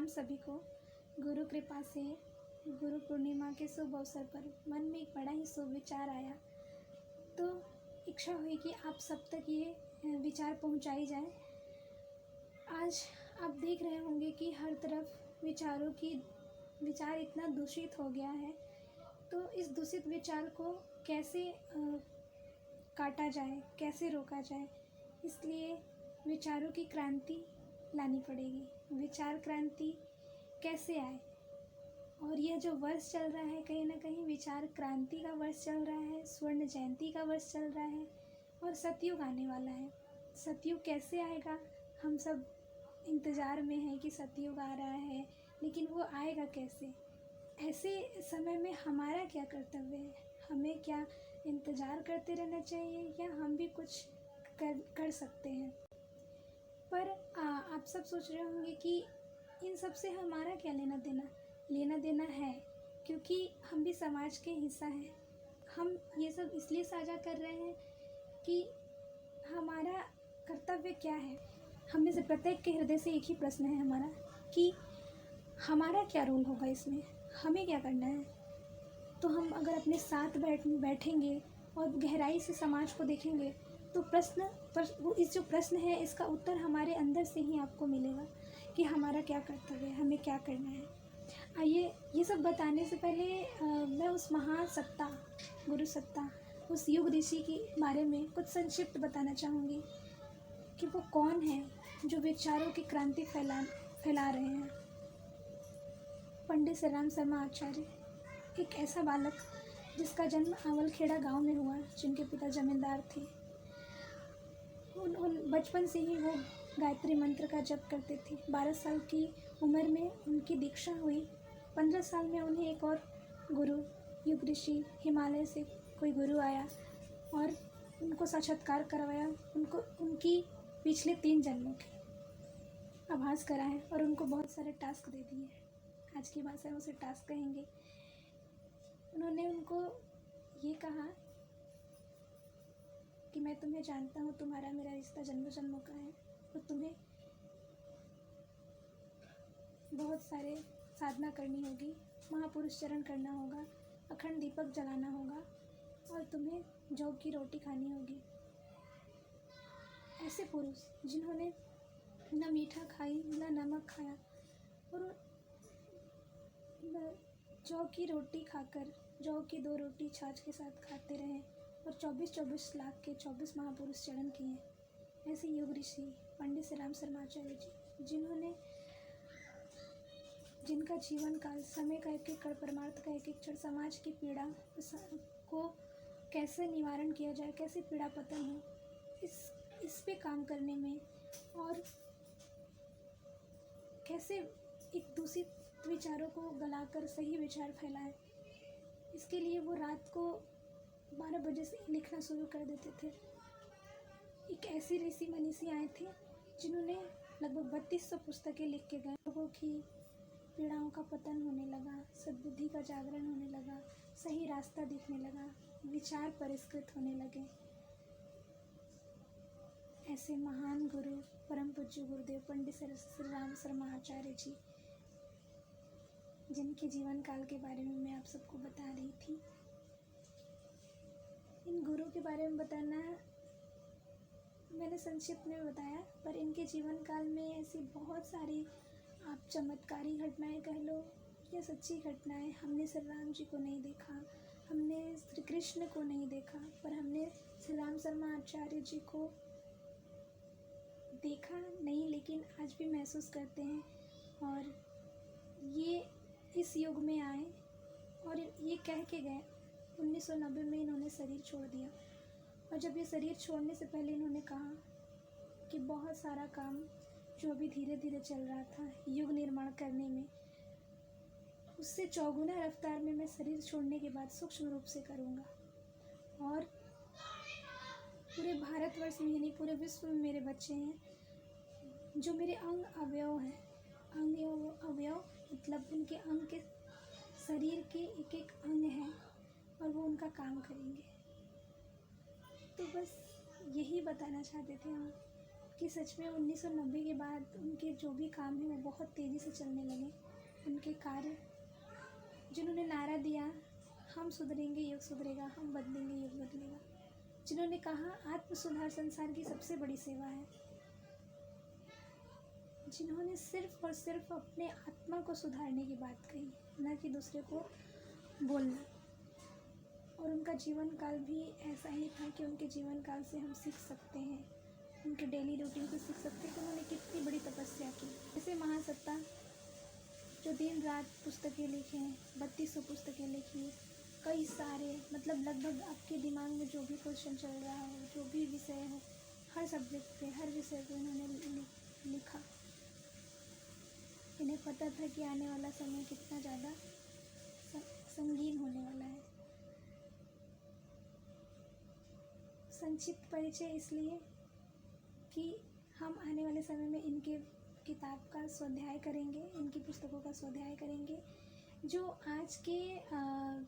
प्रणाम सभी को। गुरु कृपा से गुरु पूर्णिमा के शुभ अवसर पर मन में एक बड़ा ही शुभ विचार आया, तो इच्छा हुई कि आप सब तक ये विचार पहुंचाई जाए। आज आप देख रहे होंगे कि हर तरफ विचार इतना दूषित हो गया है, तो इस दूषित विचार को कैसे काटा जाए, कैसे रोका जाए, इसलिए विचारों की क्रांति लानी पड़ेगी। विचार क्रांति कैसे आए, और यह जो वर्ष चल रहा है कहीं ना कहीं विचार क्रांति का वर्ष चल रहा है, स्वर्ण जयंती का वर्ष चल रहा है और सतयुग आने वाला है। सतयुग कैसे आएगा, हम सब इंतज़ार में हैं कि सतयुग आ रहा है, लेकिन वो आएगा कैसे? ऐसे समय में हमारा क्या कर्तव्य है? हमें क्या इंतज़ार करते रहना चाहिए या हम भी कुछ कर सकते हैं? पर आप सब सोच रहे होंगे कि इन सब से हमारा क्या लेना देना है, क्योंकि हम भी समाज के हिस्सा हैं। हम ये सब इसलिए साझा कर रहे हैं कि हमारा कर्तव्य क्या है। हम में से प्रत्येक के हृदय से एक ही प्रश्न है हमारा कि हमारा क्या रोल होगा इसमें, हमें क्या करना है। तो हम अगर अपने साथ बैठेंगे और गहराई से समाज को देखेंगे तो इस जो प्रश्न है इसका उत्तर हमारे अंदर से ही आपको मिलेगा कि हमारा क्या कर्तव्य है, हमें क्या करना है। आइए, ये सब बताने से पहले मैं उस महान सत्ता, गुरु सत्ता, उस युग ऋषि के बारे में कुछ संक्षिप्त बताना चाहूँगी कि वो कौन है जो विचारों की क्रांति फैला रहे हैं। पंडित श्री राम शर्मा आचार्य एक ऐसा बालक जिसका जन्म आवलखेड़ा गांव में हुआ, जिनके पिता जमींदार थे। उन बचपन से ही वो गायत्री मंत्र का जप करते थे। 12 साल की उम्र में उनकी दीक्षा हुई। 15 साल में उन्हें एक और गुरु, युग ऋषि, हिमालय से कोई गुरु आया और उनको साक्षात्कार करवाया, उनको उनकी पिछले 3 जन्मों की आभास कराए और उनको बहुत सारे टास्क दे दिए। आज की भाषा में उसे टास्क कहेंगे। उन्होंने उनको ये कहा कि मैं तुम्हें जानता हूँ, तुम्हारा मेरा रिश्ता जन्मों जन्मों का है, और तुम्हें बहुत सारे साधना करनी होगी, महापुरुष चरण करना होगा, अखंड दीपक जलाना होगा और तुम्हें जौ की रोटी खानी होगी। ऐसे पुरुष जिन्होंने न मीठा खाई न नमक खाया और जौ की रोटी खाकर जौ की 2 रोटी छाछ के साथ खाते रहे और 24 लाख के 24 महापुरुष चरण किए। ऐसे योग ऋषि पंडित श्री राम शर्मा आचार्य जी, जिनका जीवन काल समय का एक एक कण, परमार्थ का एक एक क्षण, समाज की पीड़ा को कैसे निवारण किया जाए, कैसे पीड़ा पतन हो, इस पे काम करने में, और कैसे एक दूषित विचारों को गलाकर सही विचार फैलाए, इसके लिए वो रात को 12 बजे से लिखना शुरू कर देते थे। एक ऐसी ऋषि मनीषी आए थे जिन्होंने लगभग 3200 पुस्तकें लिख के गए। लोगों की पीड़ाओं का पतन होने लगा, सद्बुद्धि का जागरण होने लगा, सही रास्ता दिखने लगा, विचार परिष्कृत होने लगे। ऐसे महान गुरु परम पूज्य गुरुदेव पंडित श्री राम शर्मा आचार्य जी, जिनके जीवन काल के बारे में मैं आप सबको बता रही थी। इन गुरु के बारे में बताना मैंने संक्षिप्त में बताया, पर इनके जीवन काल में ऐसी बहुत सारी आप चमत्कारी घटनाएं कह लो या सच्ची घटनाएं। हमने श्री राम जी को नहीं देखा, हमने श्री कृष्ण को नहीं देखा, पर हमने श्री राम शर्मा आचार्य जी को देखा नहीं, लेकिन आज भी महसूस करते हैं। और ये इस युग में आए और ये कह के गए। 1990 में इन्होंने शरीर छोड़ दिया, और जब ये शरीर छोड़ने से पहले इन्होंने कहा कि बहुत सारा काम जो अभी धीरे धीरे चल रहा था युग निर्माण करने में, उससे चौगुना रफ्तार में मैं शरीर छोड़ने के बाद सूक्ष्म रूप से करूँगा, और पूरे भारतवर्ष में ही नहीं पूरे विश्व में मेरे बच्चे हैं जो मेरे अंग अवयव हैं। अवयव मतलब उनके अंग के शरीर के एक एक अंग हैं और वो उनका काम करेंगे। तो बस यही बताना चाहते थे हम कि सच में 1990 के बाद उनके जो भी काम हैं वो बहुत तेज़ी से चलने लगे। उनके कार्य, जिन्होंने नारा दिया, हम सुधरेंगे युग सुधरेगा, हम बदलेंगे युग बदलेगा, जिन्होंने कहा आत्म सुधार संसार की सबसे बड़ी सेवा है, जिन्होंने सिर्फ और सिर्फ अपने आत्मा को सुधारने की बात कही, न कि दूसरे को बोलना। और उनका जीवन काल भी ऐसा ही था कि उनके जीवन काल से हम सीख सकते हैं, उनके डेली रूटीन से सीख सकते हैं कि उन्होंने कितनी बड़ी तपस्या की। जैसे महासत्ता जो दिन रात पुस्तकें लिखे, 3200 पुस्तकें लिखी, कई सारे, मतलब लगभग आपके दिमाग में जो भी क्वेश्चन चल रहा हो, जो भी विषय हो, हर सब्जेक्ट पे, हर विषय पे उन्होंने लिखा। इन्हें पता था कि आने वाला समय कितना ज़्यादा संगीन होने वाला है। संक्षिप्त परिचय इसलिए कि हम आने वाले समय में इनके किताब का स्वाध्याय करेंगे, इनकी पुस्तकों का स्वाध्याय करेंगे, जो आज के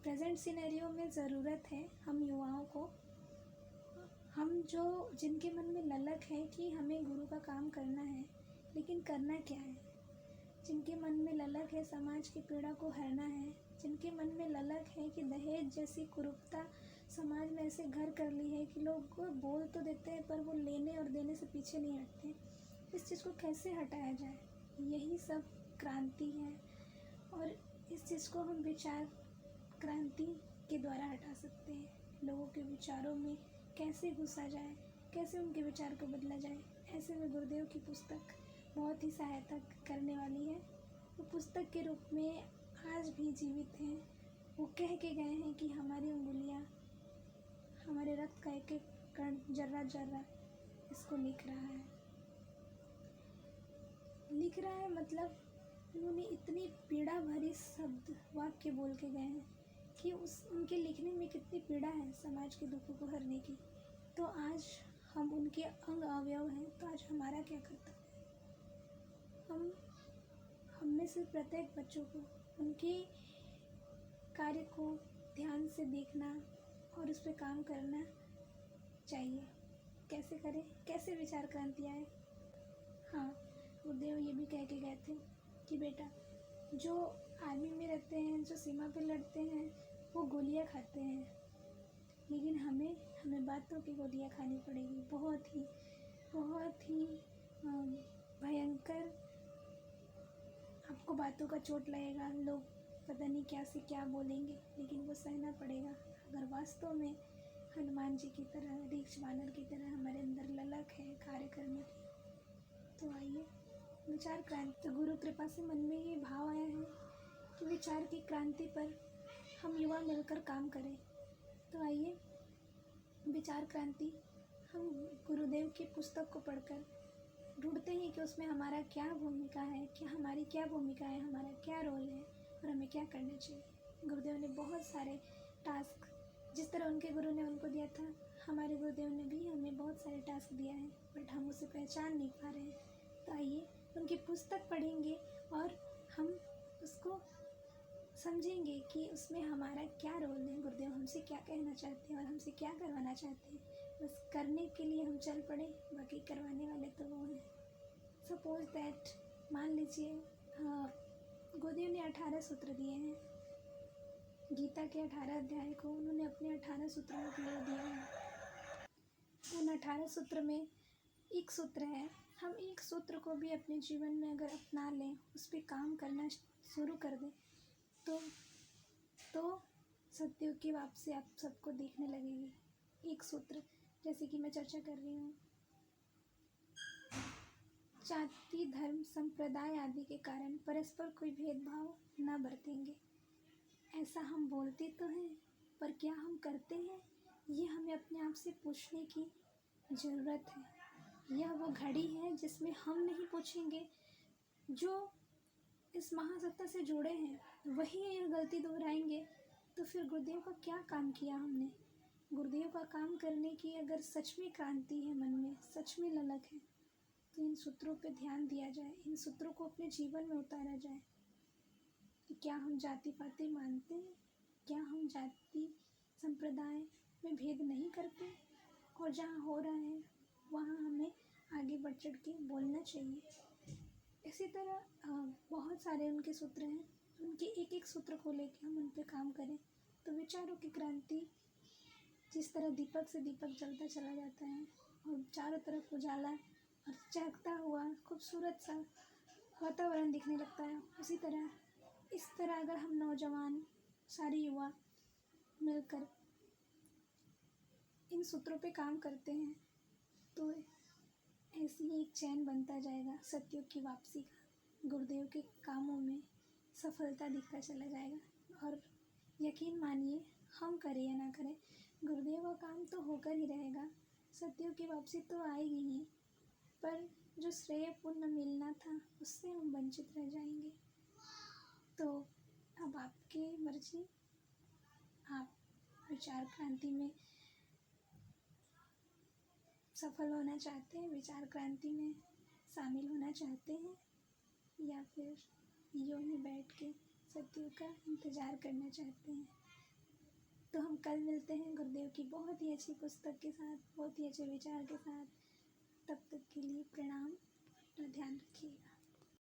प्रेजेंट सिनेरियो में ज़रूरत है हम युवाओं को। हम जो जिनके मन में ललक है कि हमें गुरु का काम करना है, लेकिन करना क्या है, जिनके मन में ललक है समाज की पीड़ा को हरना है, जिनके मन में ललक है कि दहेज जैसी कुरूपता समाज में ऐसे घर कर ली है कि लोग बोल तो देते हैं पर वो लेने और देने से पीछे नहीं हटते। इस चीज़ को कैसे हटाया जाए, यही सब क्रांति है। और इस चीज़ को हम विचार क्रांति के द्वारा हटा सकते हैं। लोगों के विचारों में कैसे घुसा जाए, कैसे उनके विचार को बदला जाए, ऐसे में गुरुदेव की पुस्तक बहुत ही सहायता करने वाली है। वो पुस्तक के रूप में आज भी जीवित हैं। वो कह के गए हैं कि हमारी उंगलियां, हमारे रक्त का एक एक कण, जर्रा जर्रा इसको लिख रहा है। मतलब उन्होंने इतनी पीड़ा भरी शब्द वाक्य बोल के गए हैं कि उनके लिखने में कितनी पीड़ा है समाज के दुखों को हरने की। तो आज हम उनके अंग अवयव हैं, तो आज हमारा क्या कर्तव्य है? हम में से प्रत्येक बच्चों को उनके कार्य को ध्यान से देखना और उस पर काम करना चाहिए। कैसे करें, कैसे विचार क्रांति आए? हाँ, गुरुदेव ये भी कह के गए थे कि बेटा, जो आर्मी में रहते हैं, जो सीमा पे लड़ते हैं, वो गोलियां खाते हैं, लेकिन हमें बातों की गोलियां खानी पड़ेगी। बहुत ही भयंकर आपको बातों का चोट लगेगा। लोग पता नहीं क्या से क्या बोलेंगे, लेकिन वो सहना पड़ेगा। अगर वास्तव में हनुमान जी की तरह, रीछ बानर की तरह हमारे अंदर ललक है कार्य करने की, तो आइए विचार क्रांति। तो गुरु कृपा से मन में ये भाव आया है कि विचार की क्रांति पर हम युवा मिलकर काम करें। तो आइए विचार क्रांति हम गुरुदेव की पुस्तक को पढ़कर ढूंढते हैं कि उसमें हमारा क्या भूमिका है, हमारी क्या भूमिका है, हमारा क्या रोल है और हमें क्या करना चाहिए। गुरुदेव ने बहुत सारे टास्क, जिस तरह उनके गुरु ने उनको दिया था, हमारे गुरुदेव ने भी हमें बहुत सारे टास्क दिया है, बट हम उसे पहचान नहीं पा रहे हैं। तो आइए उनकी पुस्तक पढ़ेंगे और हम उसको समझेंगे कि उसमें हमारा क्या रोल है, गुरुदेव हमसे क्या कहना चाहते हैं और हमसे क्या करवाना चाहते हैं। बस करने के लिए हम चल पड़े, बाकी करवाने वाले तो वो हैं। सपोज दैट, मान लीजिए गुरुदेव ने 18 सूत्र दिए हैं। गीता के 18 अध्याय को उन्होंने अपने 18 सूत्रों में क्लियर दिया है। उन 18 सूत्र में एक सूत्र है, हम एक सूत्र को भी अपने जीवन में अगर अपना लें, उस पर काम करना शुरू कर दें, तो सत्युग की वापसी आप सबको देखने लगेगी। एक सूत्र जैसे कि मैं चर्चा कर रही हूँ, जाति, धर्म, संप्रदाय आदि के कारण परस्पर कोई भेदभाव न बरतेंगे। ऐसा हम बोलते तो हैं, पर क्या हम करते हैं, ये हमें अपने आप से पूछने की ज़रूरत है। यह वो घड़ी है जिसमें हम नहीं पूछेंगे, जो इस महासत्ता से जुड़े हैं वही यह गलती दोहराएंगे, तो फिर गुरुदेव का क्या काम किया हमने। गुरुदेव का काम करने की अगर सच में क्रांति है, मन में सच में ललक है, तो इन सूत्रों पे ध्यान दिया जाए, इन सूत्रों को अपने जीवन में उतारा जाए कि क्या हम जाति पाति मानते हैं, क्या हम जाति संप्रदाय में भेद नहीं करते, और जहाँ हो रहा है वहाँ हमें आगे बढ़ चढ़ के बोलना चाहिए। इसी तरह बहुत सारे उनके सूत्र हैं, उनके एक एक सूत्र को लेके हम उन पे काम करें तो विचारों की क्रांति जिस तरह दीपक से दीपक जलता चला जाता है और चारों तरफ उजाला और चहकता हुआ खूबसूरत सा वातावरण दिखने लगता है, उसी तरह इस तरह अगर हम नौजवान सारे युवा मिलकर इन सूत्रों पे काम करते हैं तो ऐसे ही एक चैन बनता जाएगा सतयुग की वापसी का। गुरुदेव के कामों में सफलता दिखता चला जाएगा और यकीन मानिए हम करें या ना करें गुरुदेव का काम तो होकर ही रहेगा। सतयुग की वापसी तो आएगी ही, पर जो श्रेय पुण्य मिलना था उससे हम वंचित रह जाएंगे। तो अब आपकी मर्जी, आप विचार क्रांति में सफल होना चाहते हैं, विचार क्रांति में शामिल होना चाहते हैं या फिर यूं ही बैठ के सतयुग का इंतज़ार करना चाहते हैं। तो हम कल मिलते हैं गुरुदेव की बहुत ही अच्छी पुस्तक के साथ, बहुत ही अच्छे विचार के साथ। तब तक के लिए प्रणाम, अपना ध्यान रखिएगा।